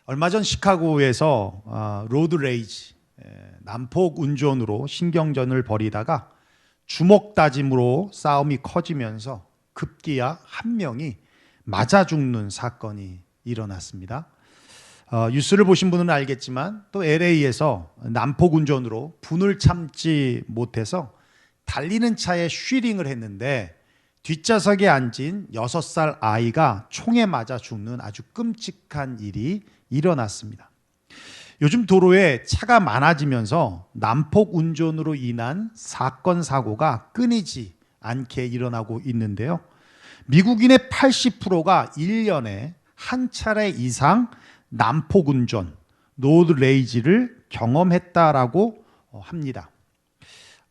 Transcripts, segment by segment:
얼마 전 시카고에서 로드 레이지, 난폭 운전으로 신경전을 벌이다가 주먹 다짐으로 싸움이 커지면서 급기야 한 명이 맞아 죽는 사건이 일어났습니다. 뉴스를 보신 분은 알겠지만 또 LA에서 난폭 운전으로 분을 참지 못해서 달리는 차에 쉐링을 했는데 뒷좌석에 앉은 6살 아이가 총에 맞아 죽는 아주 끔찍한 일이 일어났습니다. 요즘 도로에 차가 많아지면서 난폭 운전으로 인한 사건 사고가 끊이지 않게 일어나고 있는데요. 미국인의 80%가 1년에 한 차례 이상 난폭 운전, 로드 레이지를 경험했다라고 합니다.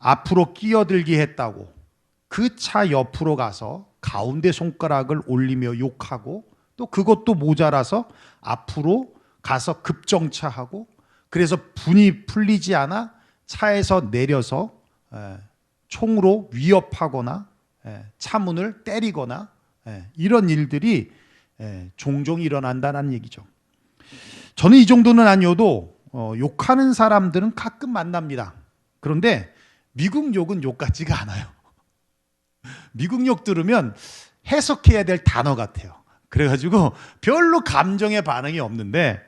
앞으로 끼어들기 했다고 그 차 옆으로 가서 가운데 손가락을 올리며 욕하고 또 그것도 모자라서 앞으로 가서 급정차하고 그래서 분이 풀리지 않아 차에서 내려서 총으로 위협하거나 차 문을 때리거나 이런 일들이 종종 일어난다는 얘기죠. 저는 이 정도는 아니어도 욕하는 사람들은 가끔 만납니다. 그런데 미국 욕은 욕 같지가 않아요. 미국 욕 들으면 해석해야 될 단어 같아요. 그래가지고 별로 감정의 반응이 없는데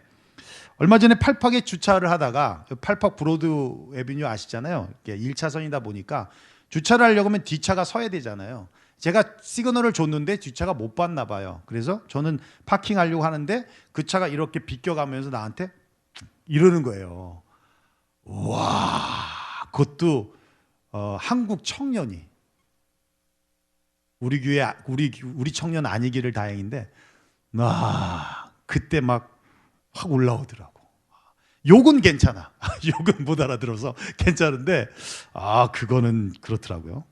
얼마 전에 팔팍에 주차를 하다가 팔팍 브로드 애비뉴 아시잖아요. 1차선이다 보니까 주차를 하려고 하면 뒷차가 서야 되잖아요. 제가 시그널을 줬는데 뒷차가 못 봤나 봐요. 그래서 저는 파킹하려고 하는데 그 차가 이렇게 비껴가면서 나한테 이러는 거예요. 와, 그것도 한국 청년이 우리 교회 우리 청년 아니기를 다행인데 그때 막 확 올라오더라고. 욕은 괜찮아. 욕은 못 알아들어서 괜찮은데 그거는 그렇더라고요.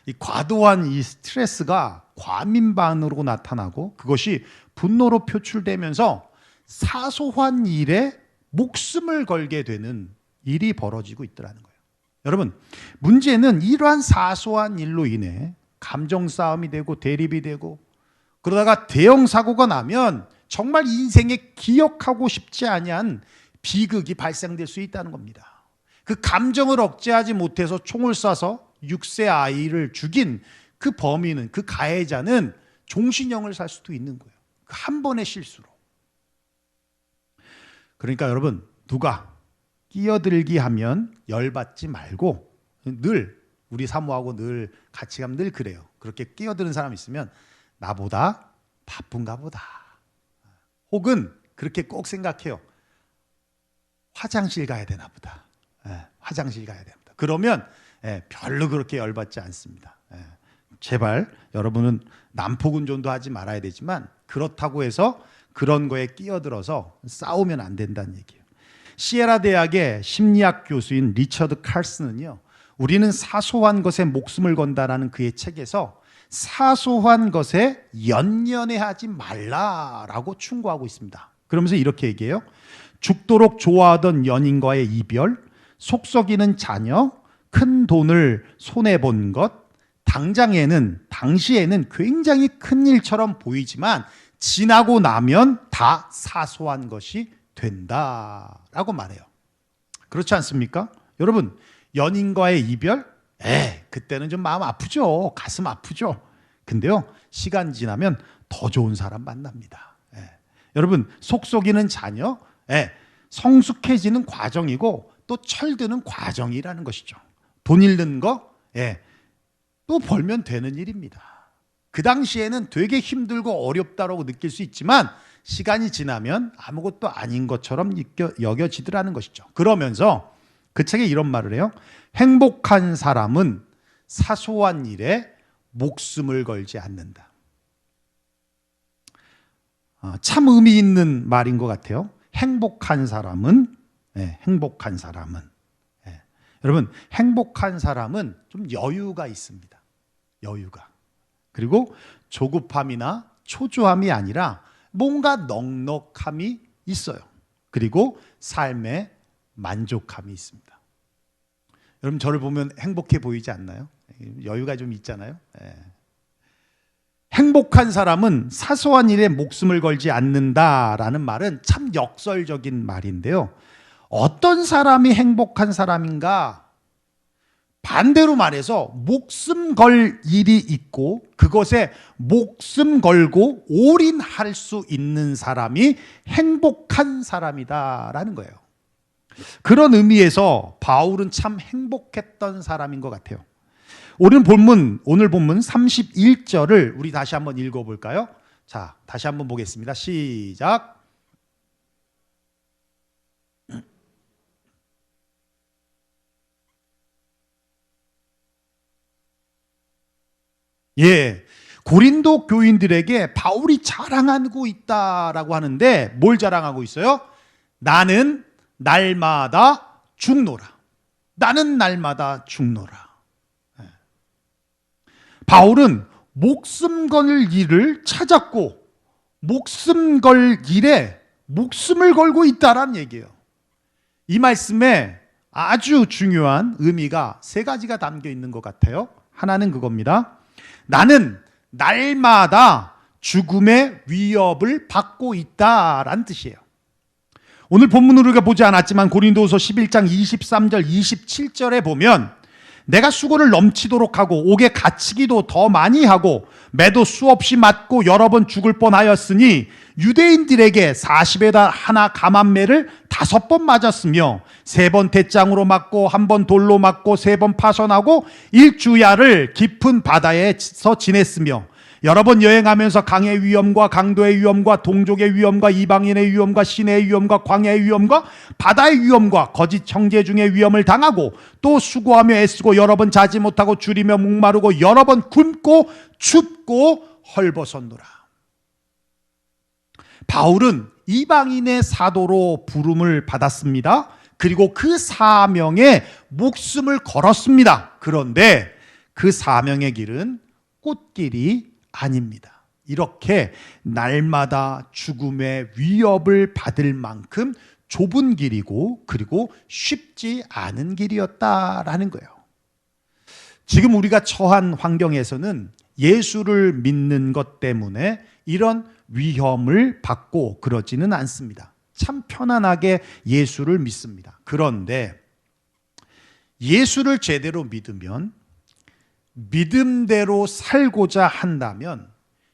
이 과도한 이 스트레스가 과민반으로 나타나고 그것이 분노로 표출되면서 사소한 일에 목숨을 걸게 되는 일이 벌어지고 있더라는 거예요. 여러분, 문제는 이러한 사소한 일로 인해 감정 싸움이 되고 대립이 되고 그러다가 대형 사고가 나면 정말 인생에 기억하고 싶지 아니한 비극이 발생될 수 있다는 겁니다. 그 감정을 억제하지 못해서 총을 쏴서 6세 아이를 죽인 그 범인은, 그 가해자는 종신형을 살 수도 있는 거예요. 한 번의 실수로. 그러니까 여러분, 누가 끼어들기 하면 열받지 말고 늘 우리 사모하고 늘 같이 가면 늘 그래요. 그렇게 끼어드는 사람 있으면 나보다 바쁜가 보다. 혹은 그렇게 꼭 생각해요. 화장실 가야 되나 보다. 화장실 가야 됩니다. 그러면 별로 그렇게 열받지 않습니다. 제발 여러분은 난폭 운전도 하지 말아야 되지만 그렇다고 해서 그런 거에 끼어들어서 싸우면 안 된다는 얘기예요. 시에라 대학의 심리학 교수인 리처드 칼슨은요. 우리는 사소한 것에 목숨을 건다라는 그의 책에서 사소한 것에 연연해하지 말라라고 충고하고 있습니다. 그러면서 이렇게 얘기해요. 죽도록 좋아하던 연인과의 이별, 속썩이는 자녀, 큰 돈을 손해본 것, 당시에는 굉장히 큰 일처럼 보이지만 지나고 나면 다 사소한 것이 된다라고 말해요. 그렇지 않습니까? 여러분, 연인과의 이별? 그때는 좀 마음 아프죠. 가슴 아프죠. 근데요, 시간 지나면 더 좋은 사람 만납니다. 여러분, 속속이는 자녀? 성숙해지는 과정이고 또 철드는 과정이라는 것이죠. 돈 잃는 거? 또 벌면 되는 일입니다. 그 당시에는 되게 힘들고 어렵다고 느낄 수 있지만 시간이 지나면 아무것도 아닌 것처럼 여겨지더라는 것이죠. 그러면서 그 책에 이런 말을 해요. 행복한 사람은 사소한 일에 목숨을 걸지 않는다. 참 의미 있는 말인 것 같아요. 행복한 사람은 여러분, 행복한 사람은 좀 여유가 있습니다. 여유가. 그리고 조급함이나 초조함이 아니라 뭔가 넉넉함이 있어요. 그리고 삶에 만족함이 있습니다. 여러분, 저를 보면 행복해 보이지 않나요? 여유가 좀 있잖아요. 행복한 사람은 사소한 일에 목숨을 걸지 않는다라는 말은 참 역설적인 말인데요. 어떤 사람이 행복한 사람인가? 반대로 말해서 목숨 걸 일이 있고 그것에 목숨 걸고 올인할 수 있는 사람이 행복한 사람이다라는 거예요. 그런 의미에서 바울은 참 행복했던 사람인 것 같아요. 오늘 본문 31절을 우리 다시 한번 읽어볼까요? 자, 다시 한번 보겠습니다. 시작. 예, 고린도 교인들에게 바울이 자랑하고 있다라고 하는데 뭘 자랑하고 있어요? 나는 날마다 죽노라. 나는 날마다 죽노라. 바울은 목숨 걸 일을 찾았고 목숨 걸 일에 목숨을 걸고 있다라는 얘기예요. 이 말씀에 아주 중요한 의미가 세 가지가 담겨 있는 것 같아요. 하나는 그겁니다. 나는 날마다 죽음의 위협을 받고 있다라는 뜻이에요. 오늘 본문으로 우리가 보지 않았지만 고린도후서 11장 23절 27절에 보면 내가 수고를 넘치도록 하고 옥에 갇히기도 더 많이 하고 매도 수없이 맞고 여러 번 죽을 뻔하였으니 유대인들에게 40에다 하나 감한매를 5번 맞았으며 3번 대장으로 맞고 1번 돌로 맞고 3번 파선하고 일주야를 깊은 바다에서 지냈으며 여러 번 여행하면서 강의 위험과 강도의 위험과 동족의 위험과 이방인의 위험과 시내의 위험과 광야의 위험과 바다의 위험과 거짓 형제 중의 위험을 당하고 또 수고하며 애쓰고 여러 번 자지 못하고 줄이며 목마르고 여러 번 굶고 춥고 헐벗었노라. 바울은 이방인의 사도로 부름을 받았습니다. 그리고 그 사명에 목숨을 걸었습니다. 그런데 그 사명의 길은 꽃길이 아닙니다. 이렇게 날마다 죽음의 위협을 받을 만큼 좁은 길이고 그리고 쉽지 않은 길이었다라는 거예요. 지금 우리가 처한 환경에서는 예수를 믿는 것 때문에 이런 위험을 받고 그러지는 않습니다. 참 편안하게 예수를 믿습니다. 그런데 예수를 제대로 믿으면 믿음대로 살고자 한다면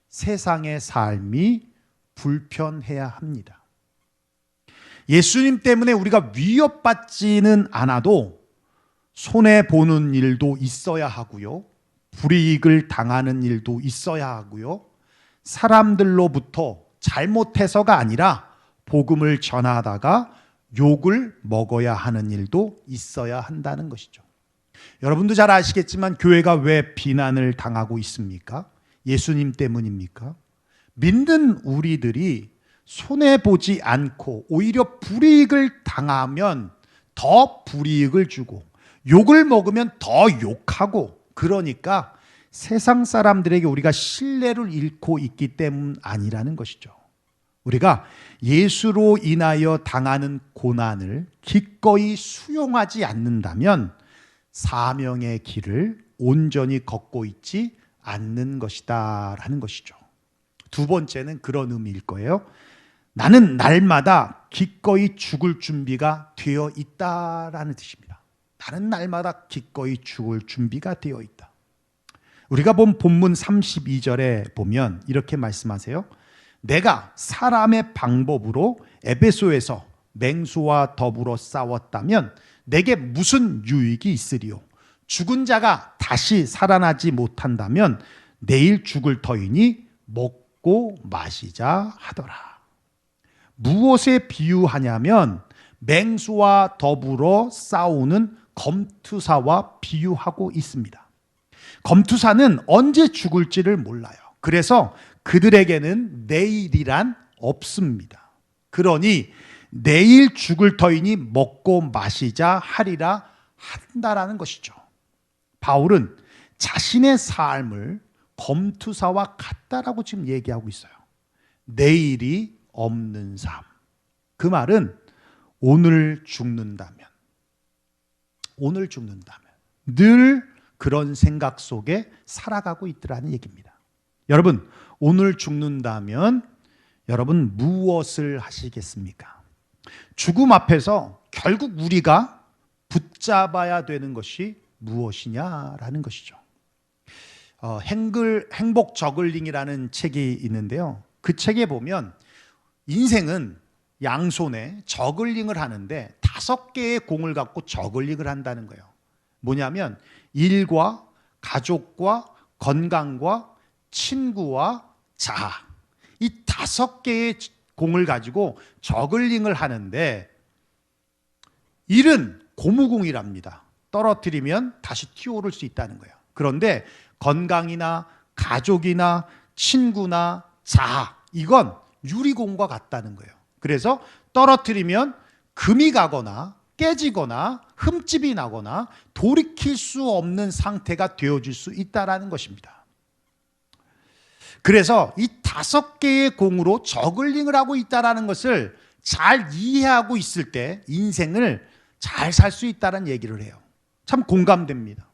세상의 삶이 불편해야 합니다. 예수님 때문에 우리가 위협받지는 않아도 손해보는 일도 있어야 하고요. 불이익을 당하는 일도 있어야 하고요. 사람들로부터 잘못해서가 아니라 복음을 전하다가 욕을 먹어야 하는 일도 있어야 한다는 것이죠. 여러분도 잘 아시겠지만 교회가 왜 비난을 당하고 있습니까? 예수님 때문입니까? 믿는 우리들이 손해보지 않고 오히려 불이익을 당하면 더 불이익을 주고 욕을 먹으면 더 욕하고 그러니까 세상 사람들에게 우리가 신뢰를 잃고 있기 때문 아니라는 것이죠. 우리가 예수로 인하여 당하는 고난을 기꺼이 수용하지 않는다면 사명의 길을 온전히 걷고 있지 않는 것이다 라는 것이죠. 두 번째는 그런 의미일 거예요. 나는 날마다 기꺼이 죽을 준비가 되어 있다라는 뜻입니다. 나는 날마다 기꺼이 죽을 준비가 되어 있다. 우리가 본 본문 32절에 보면 이렇게 말씀하세요. 내가 사람의 방법으로 에베소에서 맹수와 더불어 싸웠다면 내게 무슨 유익이 있으리요? 죽은 자가 다시 살아나지 못한다면 내일 죽을 터이니 먹고 마시자 하더라. 무엇에 비유하냐면 맹수와 더불어 싸우는 검투사와 비유하고 있습니다. 검투사는 언제 죽을지를 몰라요. 그래서 그들에게는 내일이란 없습니다. 그러니 내일 죽을 터이니 먹고 마시자 하리라 한다라는 것이죠. 바울은 자신의 삶을 검투사와 같다라고 지금 얘기하고 있어요. 내일이 없는 삶. 그 말은 오늘 죽는다면 늘 그런 생각 속에 살아가고 있더라는 얘기입니다. 여러분, 오늘 죽는다면 여러분 무엇을 하시겠습니까? 죽음 앞에서 결국 우리가 붙잡아야 되는 것이 무엇이냐라는 것이죠. 행복 저글링이라는 책이 있는데요. 그 책에 보면 인생은 양손에 저글링을 하는데 5개의 공을 갖고 저글링을 한다는 거예요. 뭐냐면 일과 가족과 건강과 친구와 자아, 이 5개의 공을 가지고 저글링을 하는데 일은 고무공이랍니다. 떨어뜨리면 다시 튀어오를 수 있다는 거예요. 그런데 건강이나 가족이나 친구나 자아, 이건 유리공과 같다는 거예요. 그래서 떨어뜨리면 금이 가거나 깨지거나 흠집이 나거나 돌이킬 수 없는 상태가 되어질 수 있다는 것입니다. 그래서 이 5개의 공으로 저글링을 하고 있다는 것을 잘 이해하고 있을 때 인생을 잘 살 수 있다는 얘기를 해요. 참 공감됩니다.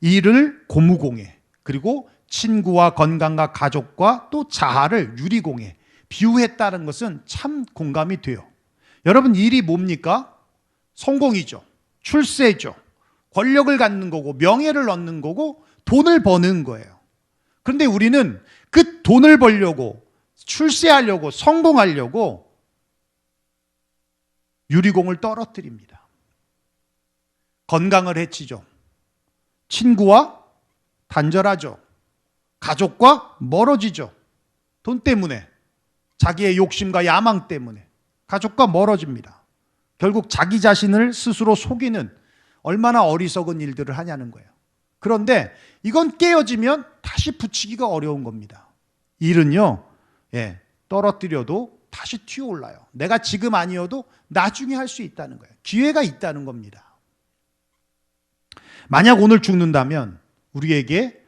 일을 고무공에, 그리고 친구와 건강과 가족과 또 자아를 유리공에 비유했다는 것은 참 공감이 돼요. 여러분, 일이 뭡니까? 성공이죠. 출세죠. 권력을 갖는 거고 명예를 얻는 거고 돈을 버는 거예요. 그런데 우리는 그 돈을 벌려고, 출세하려고, 성공하려고 유리공을 떨어뜨립니다. 건강을 해치죠. 친구와 단절하죠. 가족과 멀어지죠. 돈 때문에, 자기의 욕심과 야망 때문에 가족과 멀어집니다. 결국 자기 자신을 스스로 속이는 얼마나 어리석은 일들을 하냐는 거예요. 그런데 이건 깨어지면 다시 붙이기가 어려운 겁니다. 일은요, 떨어뜨려도 다시 튀어올라요. 내가 지금 아니어도 나중에 할 수 있다는 거예요. 기회가 있다는 겁니다. 만약 오늘 죽는다면 우리에게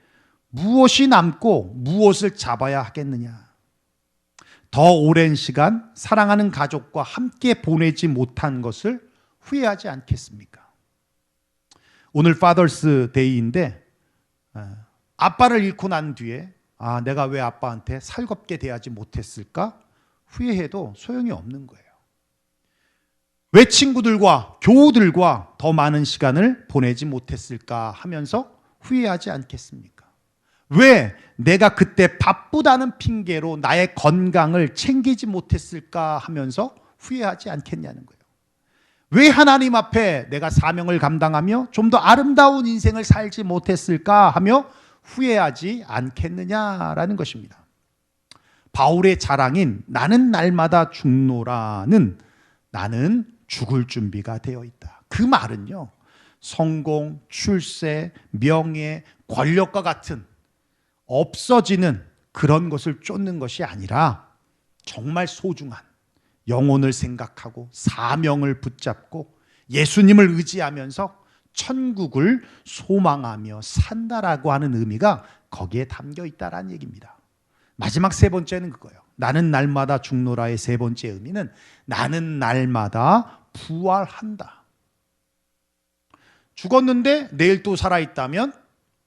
무엇이 남고 무엇을 잡아야 하겠느냐? 더 오랜 시간 사랑하는 가족과 함께 보내지 못한 것을 후회하지 않겠습니까? 오늘 파더스 데이인데 아빠를 잃고 난 뒤에 내가 왜 아빠한테 살갑게 대하지 못했을까? 후회해도 소용이 없는 거예요. 왜 친구들과 교우들과 더 많은 시간을 보내지 못했을까 하면서 후회하지 않겠습니까? 왜 내가 그때 바쁘다는 핑계로 나의 건강을 챙기지 못했을까 하면서 후회하지 않겠냐는 거예요. 왜 하나님 앞에 내가 사명을 감당하며 좀 더 아름다운 인생을 살지 못했을까 하며 후회하지 않겠느냐라는 것입니다. 바울의 자랑인 나는 날마다 죽노라는 나는 죽을 준비가 되어 있다. 그 말은요, 성공, 출세, 명예, 권력과 같은 없어지는 그런 것을 쫓는 것이 아니라 정말 소중한 영혼을 생각하고 사명을 붙잡고 예수님을 의지하면서 천국을 소망하며 산다라고 하는 의미가 거기에 담겨 있다라는 얘기입니다. 마지막 3번째는 그거예요. 나는 날마다 죽노라의 3번째 의미는 나는 날마다 부활한다. 죽었는데 내일 또 살아있다면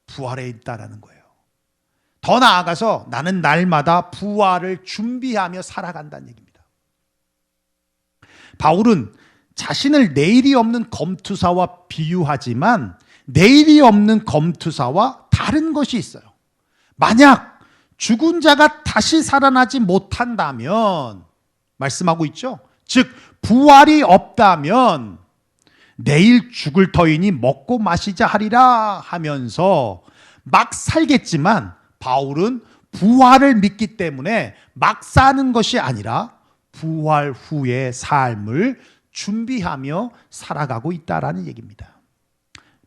부활해 있다라는 거예요. 더 나아가서 나는 날마다 부활을 준비하며 살아간다는 얘기입니다. 바울은 자신을 내일이 없는 검투사와 비유하지만 내일이 없는 검투사와 다른 것이 있어요. 만약 죽은 자가 다시 살아나지 못한다면, 말씀하고 있죠. 즉 부활이 없다면 내일 죽을 터이니 먹고 마시자 하리라 하면서 막 살겠지만, 바울은 부활을 믿기 때문에 막 사는 것이 아니라 부활 후의 삶을 준비하며 살아가고 있다라는 얘기입니다.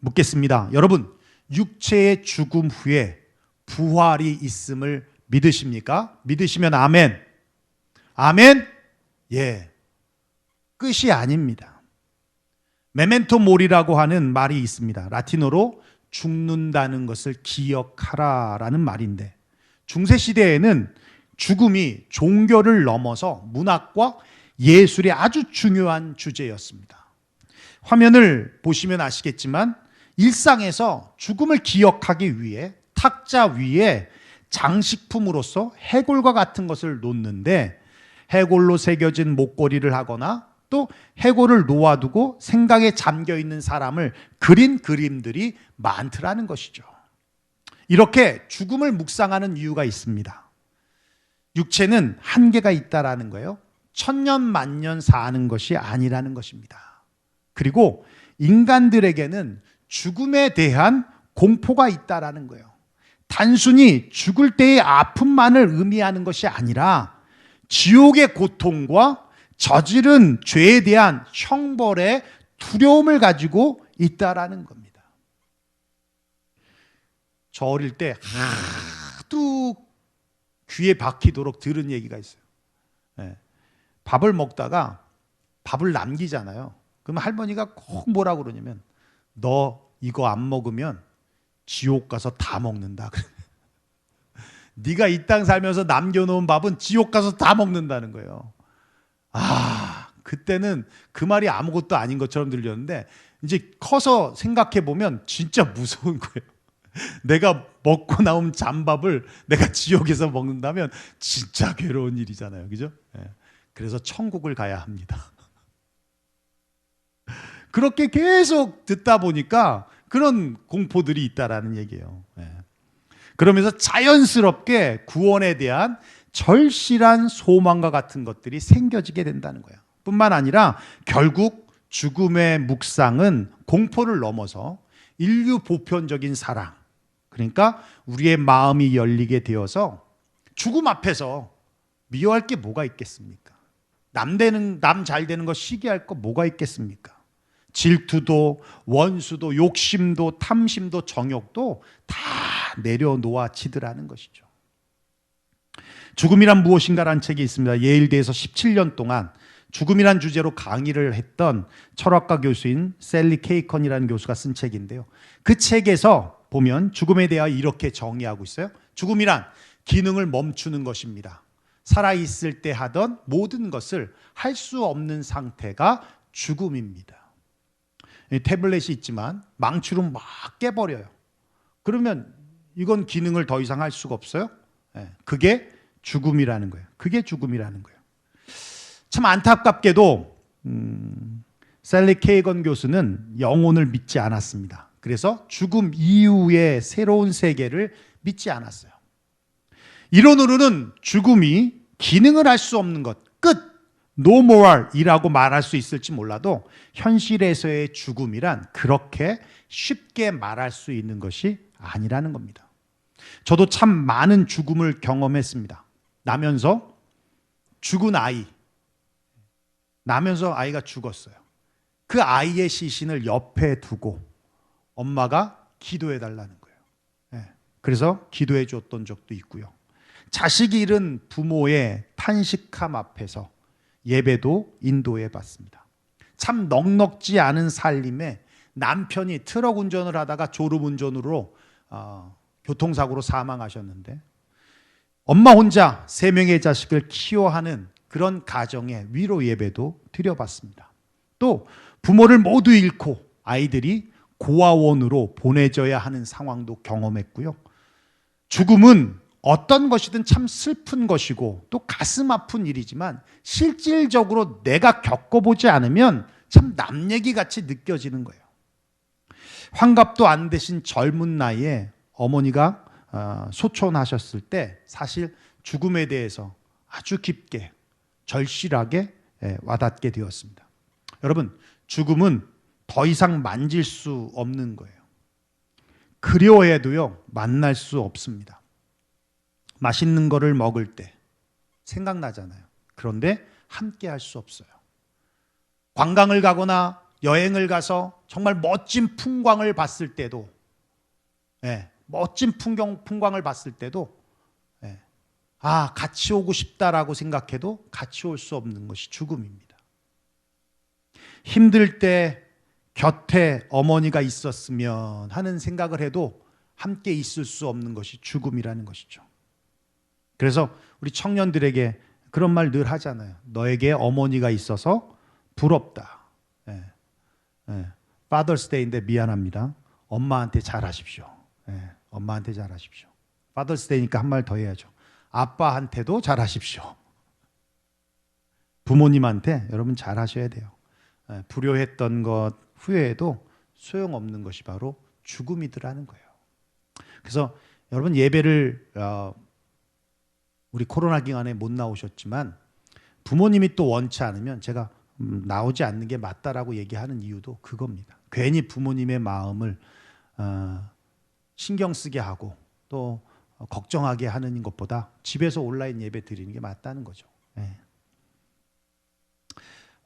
묻겠습니다. 여러분, 육체의 죽음 후에 부활이 있음을 믿으십니까? 믿으시면 아멘. 아멘? 예. 끝이 아닙니다. 메멘토 모리라고 하는 말이 있습니다. 라틴어로 죽는다는 것을 기억하라라는 말인데, 중세시대에는 죽음이 종교를 넘어서 문학과 예술의 아주 중요한 주제였습니다. 화면을 보시면 아시겠지만 일상에서 죽음을 기억하기 위해 탁자 위에 장식품으로서 해골과 같은 것을 놓는데 해골로 새겨진 목걸이를 하거나 또 해골을 놓아두고 생각에 잠겨 있는 사람을 그린 그림들이 많더라는 것이죠. 이렇게 죽음을 묵상하는 이유가 있습니다. 육체는 한계가 있다라는 거예요. 천년 만년 사는 것이 아니라는 것입니다. 그리고 인간들에게는 죽음에 대한 공포가 있다라는 거예요. 단순히 죽을 때의 아픔만을 의미하는 것이 아니라 지옥의 고통과 저지른 죄에 대한 형벌의 두려움을 가지고 있다라는 겁니다. 저 어릴 때 하도 귀에 박히도록 들은 얘기가 있어요. 밥을 먹다가 밥을 남기잖아요. 그러면 할머니가 꼭 뭐라고 그러냐면 너 이거 안 먹으면 지옥 가서 다 먹는다. 네가 이 땅 살면서 남겨놓은 밥은 지옥 가서 다 먹는다는 거예요. 그때는 그 말이 아무것도 아닌 것처럼 들렸는데 이제 커서 생각해 보면 진짜 무서운 거예요. 내가 먹고 나온 잔밥을 내가 지옥에서 먹는다면 진짜 괴로운 일이잖아요. 그죠? 그래서 천국을 가야 합니다. 그렇게 계속 듣다 보니까 그런 공포들이 있다라는 얘기예요. 그러면서 자연스럽게 구원에 대한 절실한 소망과 같은 것들이 생겨지게 된다는 거예요. 뿐만 아니라 결국 죽음의 묵상은 공포를 넘어서 인류 보편적인 사랑, 그러니까 우리의 마음이 열리게 되어서 죽음 앞에서 미워할 게 뭐가 있겠습니까? 남 잘 되는 거 시기할 거 뭐가 있겠습니까? 질투도 원수도 욕심도 탐심도 정욕도 다 내려놓아지더라는 것이죠. 죽음이란 무엇인가라는 책이 있습니다. 예일대에서 17년 동안 죽음이란 주제로 강의를 했던 철학가 교수인 셀리 케이컨이라는 교수가 쓴 책인데요. 그 책에서 보면 죽음에 대하여 이렇게 정의하고 있어요. 죽음이란 기능을 멈추는 것입니다. 살아있을 때 하던 모든 것을 할 수 없는 상태가 죽음입니다. 태블릿이 있지만 망치로 막 깨버려요. 그러면 이건 기능을 더 이상 할 수가 없어요. 그게 죽음이라는 거예요. 그게 죽음이라는 거예요. 참 안타깝게도 셀리 케이건 교수는 영혼을 믿지 않았습니다. 그래서 죽음 이후의 새로운 세계를 믿지 않았어요. 이론으로는 죽음이 기능을 할 수 없는 것, 끝, no more이라고 말할 수 있을지 몰라도 현실에서의 죽음이란 그렇게 쉽게 말할 수 있는 것이 아니라는 겁니다. 저도 참 많은 죽음을 경험했습니다. 나면서 죽은 아이, 나면서 아이가 죽었어요. 그 아이의 시신을 옆에 두고 엄마가 기도해 달라는 거예요. 그래서 기도해 줬던 적도 있고요. 자식이 잃은 부모의 탄식함 앞에서 예배도 인도해 봤습니다. 참 넉넉지 않은 살림에 남편이 트럭 운전을 하다가 졸음 운전으로 교통사고로 사망하셨는데 엄마 혼자 3명의 자식을 키워하는 그런 가정의 위로 예배도 드려봤습니다. 또 부모를 모두 잃고 아이들이 고아원으로 보내져야 하는 상황도 경험했고요. 죽음은 어떤 것이든 참 슬픈 것이고 또 가슴 아픈 일이지만 실질적으로 내가 겪어보지 않으면 참 남 얘기같이 느껴지는 거예요. 환갑도 안 되신 젊은 나이에 어머니가 소천하셨을 때 사실 죽음에 대해서 아주 깊게 절실하게 와닿게 되었습니다. 여러분, 죽음은 더 이상 만질 수 없는 거예요. 그리워해도요 만날 수 없습니다. 맛있는 거를 먹을 때 생각나잖아요. 그런데 함께 할 수 없어요. 관광을 가거나 여행을 가서 정말 멋진 풍광을 봤을 때도 멋진 풍광을 봤을 때도 같이 오고 싶다라고 생각해도 같이 올 수 없는 것이 죽음입니다. 힘들 때 곁에 어머니가 있었으면 하는 생각을 해도 함께 있을 수 없는 것이 죽음이라는 것이죠. 그래서 우리 청년들에게 그런 말 늘 하잖아요. 너에게 어머니가 있어서 부럽다. Father's Day인데 미안합니다. 엄마한테 잘하십시오. 엄마한테 잘하십시오. 파더스데이니까 한 말 더 해야죠. 아빠한테도 잘하십시오. 부모님한테 여러분 잘하셔야 돼요. 불효했던 것 후회해도 소용없는 것이 바로 죽음이더라는 거예요. 그래서 여러분 예배를 우리 코로나 기간에 못 나오셨지만 부모님이 또 원치 않으면 제가 나오지 않는 게 맞다라고 얘기하는 이유도 그겁니다. 괜히 부모님의 마음을 신경 쓰게 하고 또 걱정하게 하는 것보다 집에서 온라인 예배 드리는 게 맞다는 거죠.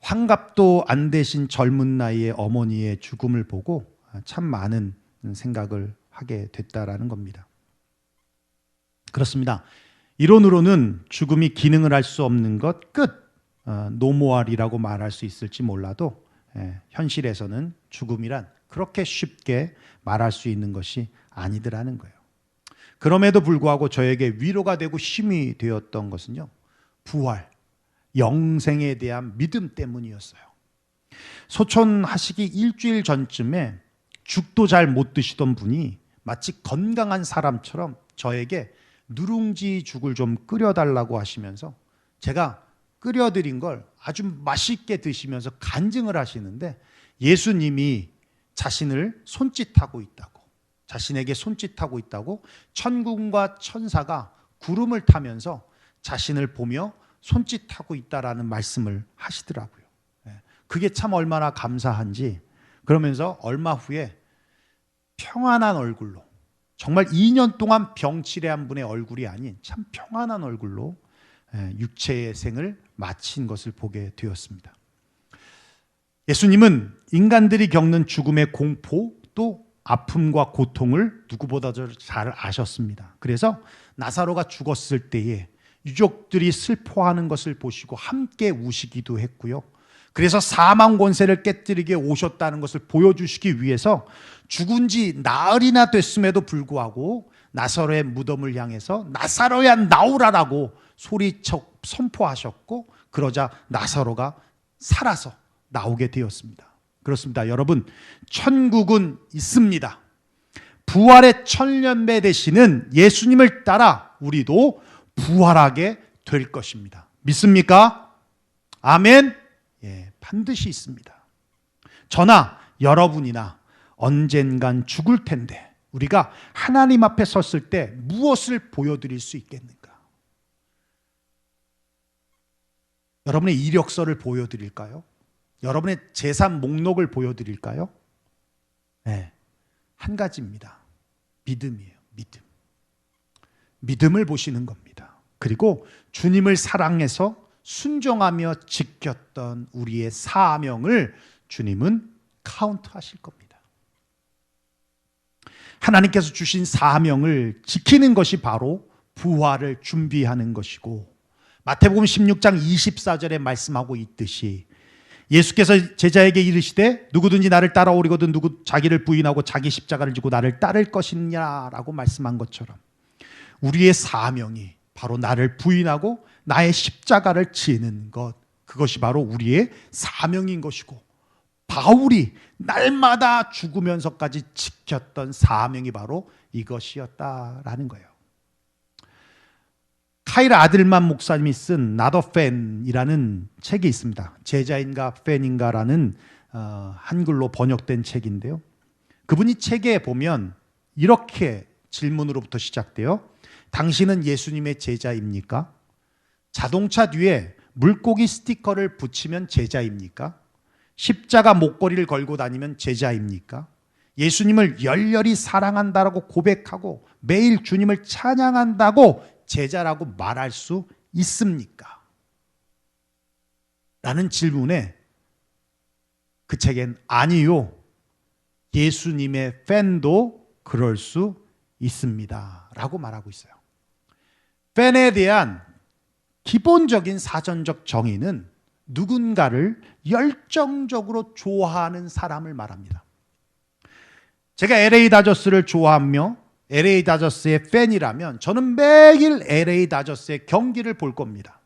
환갑도 안 되신 젊은 나이의 어머니의 죽음을 보고 참 많은 생각을 하게 됐다라는 겁니다. 그렇습니다. 이론으로는 죽음이 기능을 할 수 없는 것 끝, 노모알이라고 말할 수 있을지 몰라도 현실에서는 죽음이란 그렇게 쉽게 말할 수 있는 것이 아니더라는 거예요. 그럼에도 불구하고 저에게 위로가 되고 힘이 되었던 것은요, 부활, 영생에 대한 믿음 때문이었어요. 소천하시기 일주일 전쯤에 죽도 잘 못 드시던 분이 마치 건강한 사람처럼 저에게 누룽지 죽을 좀 끓여달라고 하시면서 제가 끓여드린 걸 아주 맛있게 드시면서 간증을 하시는데 예수님이 자신을 손짓하고 있다고, 자신에게 손짓하고 있다고 천군과 천사가 구름을 타면서 자신을 보며 손짓하고 있다라는 말씀을 하시더라고요. 그게 참 얼마나 감사한지. 그러면서 얼마 후에 평안한 얼굴로, 정말 2년 동안 병치레한 분의 얼굴이 아닌 참 평안한 얼굴로 육체의 생을 마친 것을 보게 되었습니다. 예수님은 인간들이 겪는 죽음의 공포 또 아픔과 고통을 누구보다 잘 아셨습니다. 그래서 나사로가 죽었을 때에 유족들이 슬퍼하는 것을 보시고 함께 우시기도 했고요. 그래서 사망 권세를 깨뜨리게 오셨다는 것을 보여주시기 위해서 죽은 지 나흘이나 됐음에도 불구하고 나사로의 무덤을 향해서 나사로야 나오라라고 소리쳐 선포하셨고, 그러자 나사로가 살아서 나오게 되었습니다. 그렇습니다. 여러분, 천국은 있습니다. 부활의 천년배 되시는 예수님을 따라 우리도 부활하게 될 것입니다. 믿습니까? 아멘. 반드시 있습니다. 저나 여러분이나 언젠간 죽을 텐데 우리가 하나님 앞에 섰을 때 무엇을 보여드릴 수 있겠는가? 여러분의 이력서를 보여드릴까요? 여러분의 재산 목록을 보여드릴까요? 한 가지입니다. 믿음이에요. 믿음을 보시는 겁니다. 그리고 주님을 사랑해서 순종하며 지켰던 우리의 사명을 주님은 카운트하실 겁니다. 하나님께서 주신 사명을 지키는 것이 바로 부활을 준비하는 것이고, 마태복음 16장 24절에 말씀하고 있듯이 예수께서 제자에게 이르시되 누구든지 나를 따라오리거든 누구 자기를 부인하고 자기 십자가를 지고 나를 따를 것이냐라고 말씀한 것처럼 우리의 사명이 바로 나를 부인하고 나의 십자가를 지는 것, 그것이 바로 우리의 사명인 것이고, 바울이 날마다 죽으면서까지 지켰던 사명이 바로 이것이었다라는 거예요. 카일 아들만 목사님이 쓴 Not a Fan이라는 책이 있습니다. 제자인가 팬인가라는 한글로 번역된 책인데요. 그분이 책에 보면 이렇게 질문으로부터 시작돼요. 당신은 예수님의 제자입니까? 자동차 뒤에 물고기 스티커를 붙이면 제자입니까? 십자가 목걸이를 걸고 다니면 제자입니까? 예수님을 열렬히 사랑한다라고 고백하고 매일 주님을 찬양한다고 제자라고 말할 수 있습니까? 라는 질문에 그 책엔 아니요, 예수님의 팬도 그럴 수 있습니다 라고 말하고 있어요. 팬에 대한 기본적인 사전적 정의는 누군가를 열정적으로 좋아하는 사람을 말합니다. 제가 LA 다저스를 좋아하며 LA 다저스의 팬이라면 저는 매일 LA 다저스의 경기를 볼 겁니다.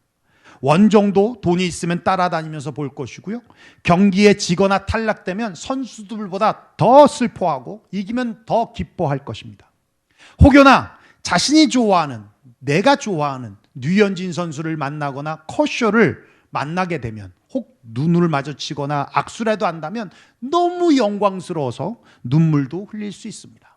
원정도 돈이 있으면 따라다니면서 볼 것이고요. 경기에 지거나 탈락되면 선수들보다 더 슬퍼하고 이기면 더 기뻐할 것입니다. 혹여나 자신이 좋아하는, 내가 좋아하는 류현진 선수를 만나거나 커쇼를 만나게 되면, 혹 눈을 마주치거나 악수라도 한다면 너무 영광스러워서 눈물도 흘릴 수 있습니다.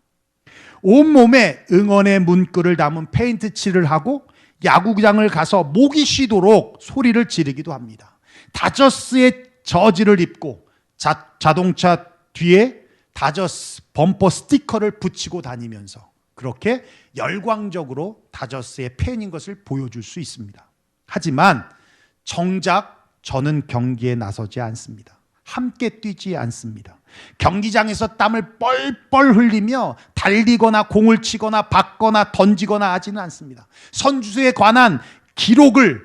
온몸에 응원의 문구를 담은 페인트 칠을 하고 야구장을 가서 목이 쉬도록 소리를 지르기도 합니다. 다저스의 저지를 입고 자동차 뒤에 다저스 범퍼 스티커를 붙이고 다니면서 그렇게 열광적으로 다저스의 팬인 것을 보여줄 수 있습니다. 하지만 정작 저는 경기에 나서지 않습니다. 함께 뛰지 않습니다. 경기장에서 땀을 뻘뻘 흘리며 달리거나 공을 치거나 받거나 던지거나 하지는 않습니다. 선수에 관한 기록을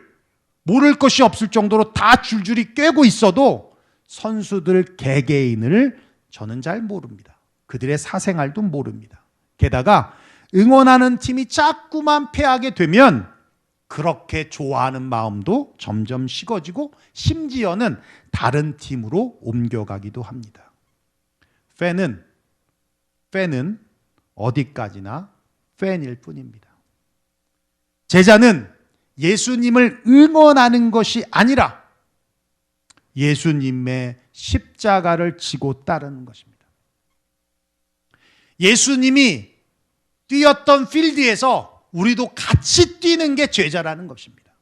모를 것이 없을 정도로 다 줄줄이 꿰고 있어도 선수들 개개인을 저는 잘 모릅니다. 그들의 사생활도 모릅니다. 게다가 응원하는 팀이 자꾸만 패하게 되면 그렇게 좋아하는 마음도 점점 식어지고 심지어는 다른 팀으로 옮겨가기도 합니다. 팬은 어디까지나 팬일 뿐입니다. 제자는 예수님을 응원하는 것이 아니라 예수님의 십자가를 지고 따르는 것입니다. 예수님이 뛰었던 필드에서 우리도 같이 뛰는 게 제자라는 것입니다.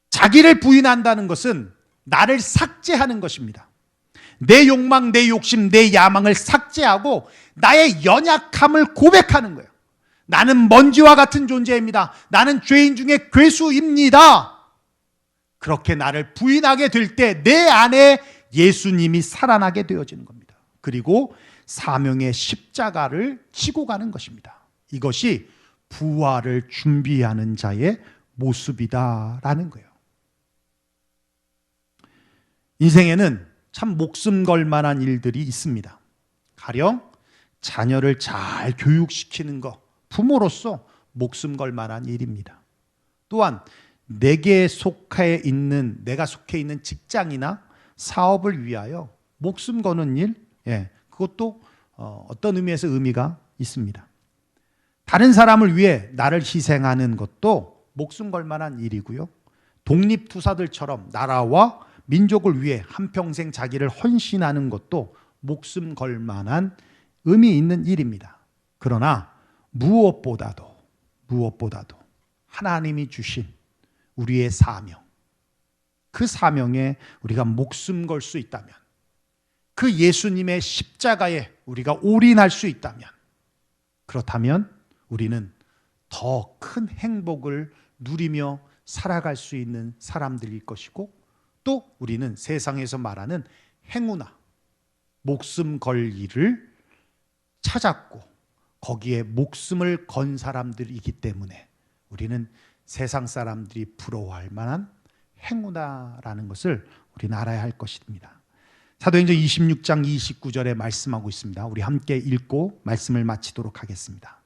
자기를 부인한다는 것은 나를 삭제하는 것입니다. 내 욕망, 내 욕심, 내 야망을 삭제하고 나의 연약함을 고백하는 거예요. 나는 먼지와 같은 존재입니다. 나는 죄인 중에 괴수입니다. 그렇게 나를 부인하게 될 때 내 안에 예수님이 살아나게 되어지는 겁니다. 그리고 사명의 십자가를 지고 가는 것입니다. 이것이 부활을 준비하는 자의 모습이다라는 거예요. 인생에는 참 목숨 걸 만한 일들이 있습니다. 가령 자녀를 잘 교육시키는 것, 부모로서 목숨 걸 만한 일입니다. 또한 내가 속해 있는 직장이나 사업을 위하여 목숨 거는 일, 그것도 어떤 의미에서 의미가 있습니다. 다른 사람을 위해 나를 희생하는 것도 목숨 걸 만한 일이고요. 독립투사들처럼 나라와 민족을 위해 한평생 자기를 헌신하는 것도 목숨 걸 만한 의미 있는 일입니다. 그러나 무엇보다도 하나님이 주신 우리의 사명, 그 사명에 우리가 목숨 걸 수 있다면, 그 예수님의 십자가에 우리가 올인할 수 있다면, 그렇다면 우리는 더 큰 행복을 누리며 살아갈 수 있는 사람들일 것이고, 또 우리는 세상에서 말하는 행운아, 목숨 걸 일을 찾았고 거기에 목숨을 건 사람들이기 때문에 우리는 세상 사람들이 부러워할 만한 행운아라는 것을 우리는 알아야 할 것입니다. 사도행전 26장 29절에 말씀하고 있습니다. 우리 함께 읽고 말씀을 마치도록 하겠습니다.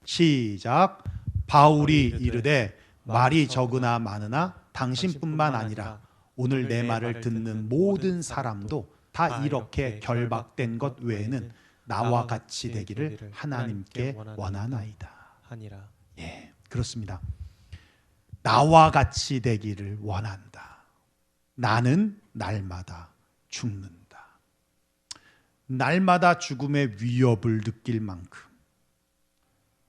시작. 바울이 이르되 말이 적으나 많으나 당신뿐만 아니라 오늘 내 말을 듣는 모든 사람도 다 이렇게 결박된 것 외에는 나와 같이 되기를 하나님께 원하나이다. 예, 그렇습니다. 나와 같이 되기를 원한다. 나는 날마다 죽는다. 날마다 죽음의 위협을 느낄 만큼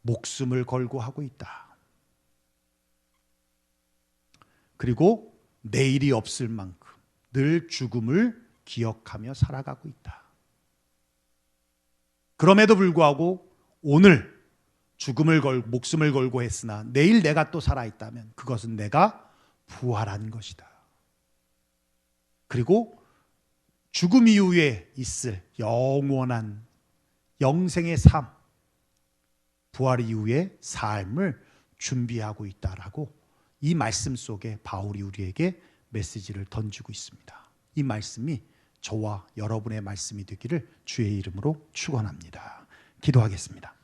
목숨을 걸고 하고 있다. 그리고 내일이 없을 만큼 늘 죽음을 기억하며 살아가고 있다. 그럼에도 불구하고 오늘 목숨을 걸고 했으나 내일 내가 또 살아있다면 그것은 내가 부활한 것이다. 그리고 죽음 이후에 있을 영원한 영생의 삶, 부활 이후의 삶을 준비하고 있다라고 이 말씀 속에 바울이 우리에게 메시지를 던지고 있습니다. 이 말씀이 저와 여러분의 말씀이 되기를 주의 이름으로 축원합니다. 기도하겠습니다.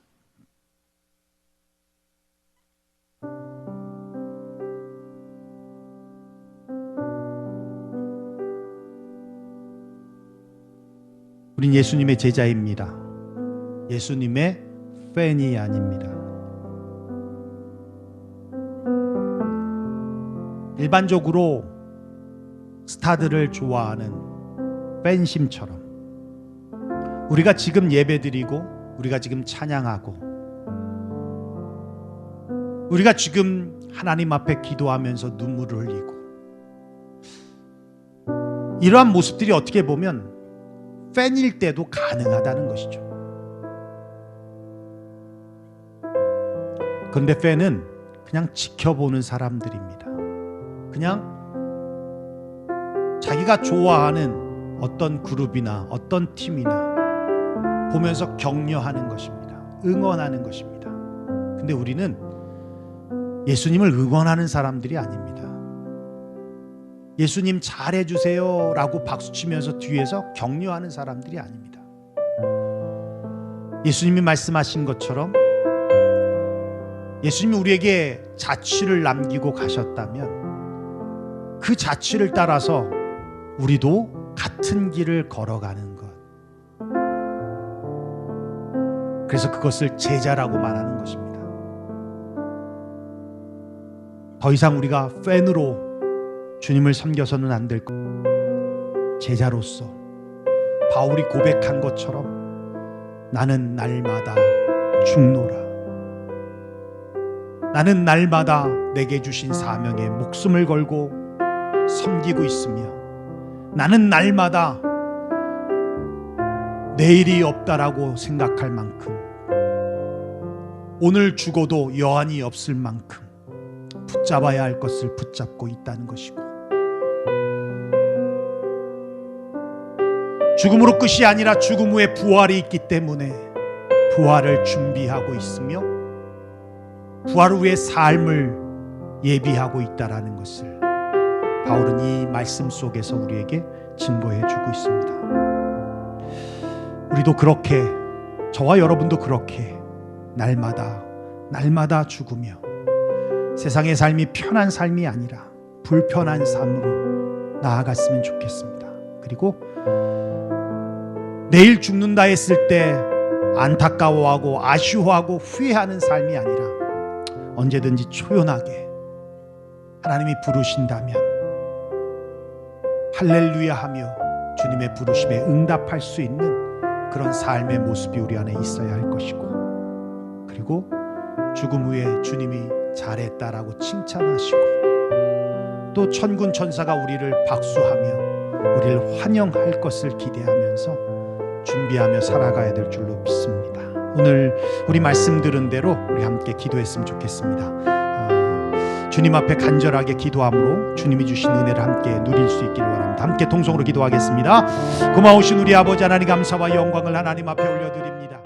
우린 예수님의 제자입니다. 예수님의 팬이 아닙니다. 일반적으로 스타들을 좋아하는 팬심처럼 우리가 지금 예배드리고 우리가 지금 찬양하고 우리가 지금 하나님 앞에 기도하면서 눈물을 흘리고 이러한 모습들이 어떻게 보면 팬일 때도 가능하다는 것이죠. 그런데 팬은 그냥 지켜보는 사람들입니다. 그냥 자기가 좋아하는 어떤 그룹이나 어떤 팀이나 보면서 격려하는 것입니다. 응원하는 것입니다. 근데 우리는 예수님을 응원하는 사람들이 아닙니다. 예수님 잘해주세요 라고 박수치면서 뒤에서 격려하는 사람들이 아닙니다. 예수님이 말씀하신 것처럼 예수님이 우리에게 자취를 남기고 가셨다면 그 자취를 따라서 우리도 같은 길을 걸어가는 것, 그래서 그것을 제자라고 말하는 것입니다. 더 이상 우리가 팬으로 주님을 섬겨서는 안 될 것, 제자로서 바울이 고백한 것처럼 나는 날마다 죽노라. 나는 날마다 내게 주신 사명에 목숨을 걸고 섬기고 있으며 나는 날마다 내일이 없다라고 생각할 만큼 오늘 죽어도 여한이 없을 만큼 붙잡아야 할 것을 붙잡고 있다는 것이고 죽음으로 끝이 아니라 죽음 후에 부활이 있기 때문에 부활을 준비하고 있으며 부활 후의 삶을 예비하고 있다라는 것을 바울은 이 말씀 속에서 우리에게 증거해 주고 있습니다. 우리도 그렇게, 저와 여러분도 그렇게 날마다 죽으며 세상의 삶이 편한 삶이 아니라 불편한 삶으로 나아갔으면 좋겠습니다. 그리고 내일 죽는다 했을 때 안타까워하고 아쉬워하고 후회하는 삶이 아니라 언제든지 초연하게 하나님이 부르신다면 할렐루야 하며 주님의 부르심에 응답할 수 있는 그런 삶의 모습이 우리 안에 있어야 할 것이고, 그리고 죽음 후에 주님이 잘했다라고 칭찬하시고 또 천군 천사가 우리를 박수하며 우리를 환영할 것을 기대하면서 준비하며 살아가야 될 줄로 믿습니다. 오늘 우리 말씀 들은 대로 우리 함께 기도했으면 좋겠습니다. 주님 앞에 간절하게 기도함으로 주님이 주신 은혜를 함께 누릴 수 있기를 원합니다. 함께 통성으로 기도하겠습니다. 고마우신 우리 아버지 하나님, 감사와 영광을 하나님 앞에 올려드립니다.